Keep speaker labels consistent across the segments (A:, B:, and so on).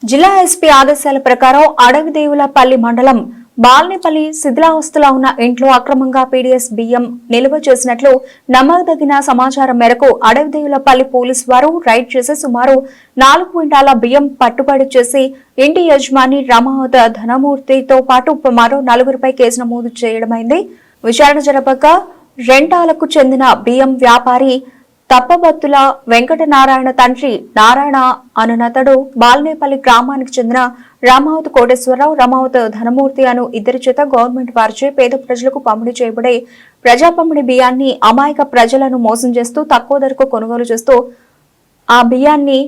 A: జిల్లా ఎస్పీ ఆదేశాల ప్రకారం అడవిదేవులపల్లి మండలం బాల్నేపల్లి శిథిలావస్థలో ఉన్న ఇంట్లో అక్రమంగా పీడీఎస్ బియ్యం నిల్వ చేసినట్లు నమ్మదగిన సమాచారం మేరకు అడవిదేవులపల్లి పోలీసు వారు రైడ్ చేసి సుమారు 4 క్వింటాల బియ్యం పట్టుబడి చేసి ఇంటి యజమాని రమావత ధనమూర్తితో పాటు మరో 4గురిపై కేసు నమోదు చేయడమైంది. విచారణ జరపగా రెంటాలకు చెందిన బియ్యం వ్యాపారి తప్పబత్తుల వెంకటనారాయణ తండ్రి నారాయణ అనునతడు బాల్నేపల్లి గ్రామానికి చెందిన రామావత్ కోటేశ్వరరావు, రామావత్ ధనమూర్తి అను ఇద్దరి చేత గవర్నమెంట్ వారిచే పేద ప్రజలకు పంపిణీ చేయబడే ప్రజా పంపిణీ బియ్యాన్ని అమాయక ప్రజలను మోసం చేస్తూ తక్కువ ధరకు కొనుగోలు చేస్తూ ఆ బియ్యాన్ని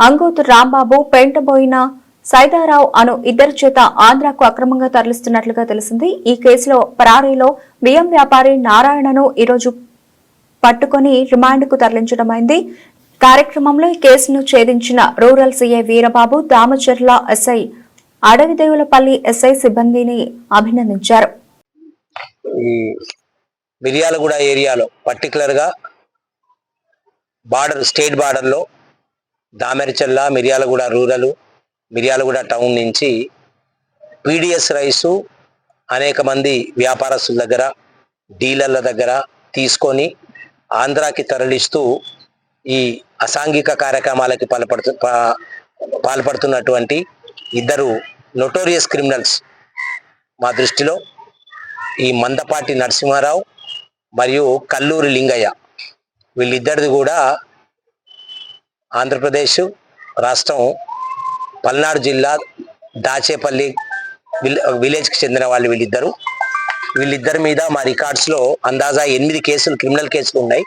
A: అంగూతు రాంబాబు, పెంటబోయిన సైదారావు అను ఇద్దరి చేత ఆంధ్రాకు అక్రమంగా తరలిస్తున్నట్లుగా తెలిసింది. ఈ కేసులో పరారీలో బియ్యం వ్యాపారి నారాయణను ఈరోజు పట్టుకుని రిమాండ్కు తరలించడమైంది. కార్యక్రమంలో ఈ కేసును ఛేదించిన rural CI Veerababu, Damacherla SI, Adavidevulapalli SI సిబ్బందిని అభినందించారు.
B: ఈ మిర్యాలగూడ ఏరియాలో పర్టికులర్ గా స్టేట్ బార్డర్ లో దామెరచల్ల, మిర్యాలగూడ రూరల్, మిర్యాలగూడ టౌన్ నుంచి పీడిఎస్ రైసు అనేక మంది వ్యాపారస్తుల దగ్గర, డీలర్ల దగ్గర తీసుకొని ఆంధ్రాకి తరలిస్తూ ఈ అసాంఘిక కార్యక్రమాలకి పాల్పడుతున్నటువంటి ఇద్దరు నోటోరియస్ క్రిమినల్స్ మా దృష్టిలో ఈ మందపాటి నరసింహారావు మరియు కల్లూరి లింగయ్య, వీళ్ళిద్దరిది కూడా ఆంధ్రప్రదేశ్ రాష్ట్రం పల్నాడు జిల్లా దాచేపల్లి విలేజ్కి చెందిన వాళ్ళు. వీళ్ళిద్దరి మీద మా రికార్డ్స్లో అందాజా 8 కేసులు, క్రిమినల్ కేసులు ఉన్నాయి.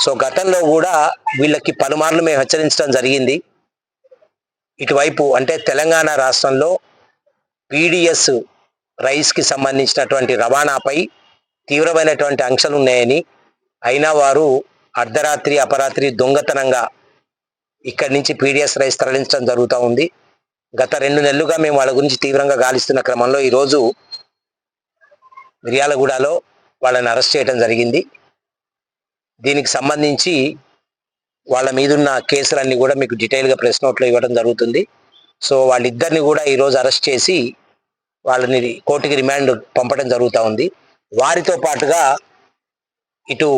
B: సో గతంలో కూడా వీళ్ళకి పలుమార్లు మేము హెచ్చరించడం జరిగింది. ఇటువైపు అంటే తెలంగాణ రాష్ట్రంలో పీడిఎస్ రైస్కి సంబంధించినటువంటి రవాణాపై తీవ్రమైనటువంటి ఆంక్షలు ఉన్నాయని, అయినా వారు అర్ధరాత్రి అపరాత్రి దొంగతనంగా ఇక్కడి నుంచి పీడిఎస్ రైస్ తరలించడం జరుగుతూ ఉంది. గత 2 నెలలుగా మేము వాళ్ళ గురించి తీవ్రంగా గాలిస్తున్న క్రమంలో ఈరోజు మిర్యాలగూడలో వాళ్ళని అరెస్ట్ చేయడం జరిగింది. దీనికి సంబంధించి వాళ్ళ మీదున్న కేసులన్నీ కూడా మీకు డీటెయిల్గా ప్రెస్ నోట్లో ఇవ్వడం జరుగుతుంది. సో వాళ్ళిద్దరిని కూడా ఈరోజు అరెస్ట్ చేసి వాళ్ళని కోర్టుకి రిమాండ్ పంపడం జరుగుతూ ఉంది. వారితో పాటుగా ఇటు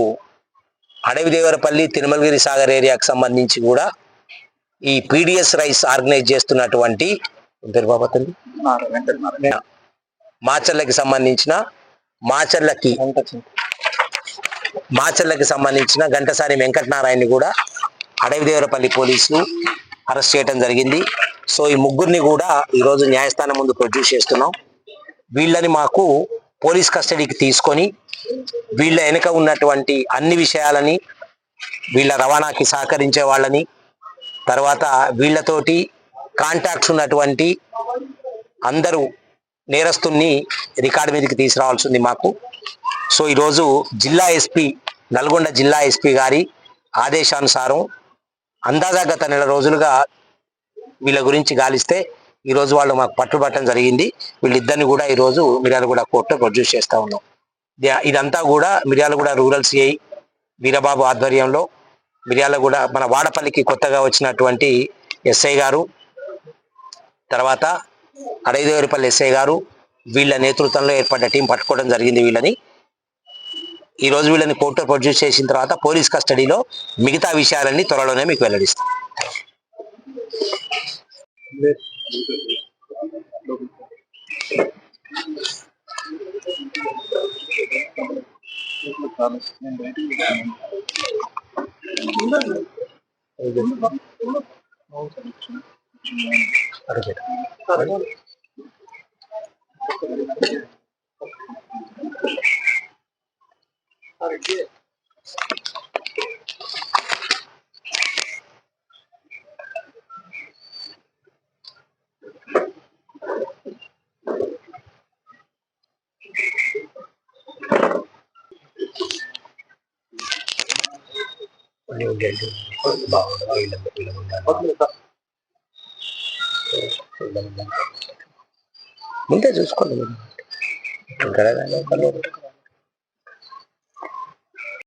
B: అడవిదేవరపల్లి, తిరుమలగిరి సాగర్ ఏరియాకి సంబంధించి కూడా ఈ పీడిఎస్ రైస్ ఆర్గనైజ్ చేస్తున్నటువంటి మాచర్లకి సంబంధించిన గంటసాని వెంకటనారాయణని కూడా అడవిదేవరపల్లి పోలీసులు అరెస్ట్ చేయడం జరిగింది. సో ఈ ముగ్గురిని కూడా ఈరోజు న్యాయస్థానం ముందు ప్రొడ్యూస్ చేస్తున్నాం. వీళ్ళని మాకు పోలీస్ కస్టడీకి తీసుకొని వీళ్ళ వెనుక ఉన్నటువంటి అన్ని విషయాలని, వీళ్ళ రవాణాకి సహకరించే వాళ్ళని, తర్వాత వీళ్ళతోటి కాంటాక్ట్స్ ఉన్నటువంటి అందరూ నేరస్తుల్ని రికార్డు మీదకి తీసుకురావాల్సి ఉంది మాకు. సో ఈరోజు నల్గొండ జిల్లా ఎస్పీ గారి ఆదేశానుసారం అందాజా గత 1 నెల రోజులుగా వీళ్ళ గురించి గాలిస్తే ఈరోజు వాళ్ళు మాకు పట్టుబట్టడం జరిగింది. వీళ్ళిద్దరిని కూడా ఈరోజు మిర్యాలగూడ కోర్టులో ప్రొడ్యూస్ చేస్తూ ఉన్నాం. ఇదంతా కూడా మిర్యాలగూడ రూరల్ సిఐ వీరబాబు ఆధ్వర్యంలో, మిర్యాలగూడ మన వాడపల్లికి కొత్తగా వచ్చినటువంటి ఎస్ఐ గారు, తర్వాత అడవిదేవరపల్లి ఎస్ఐ గారు, వీళ్ళ నేతృత్వంలో ఏర్పడ్డ టీం పట్టుకోవడం జరిగింది. ఈరోజు వీళ్ళని కోర్టులో ప్రొడ్యూస్ చేసిన తర్వాత పోలీస్ కస్టడీలో మిగతా విషయాలన్నీ త్వరలోనే మీకు వెల్లడిస్తాం. ముందే చూసుకోండి.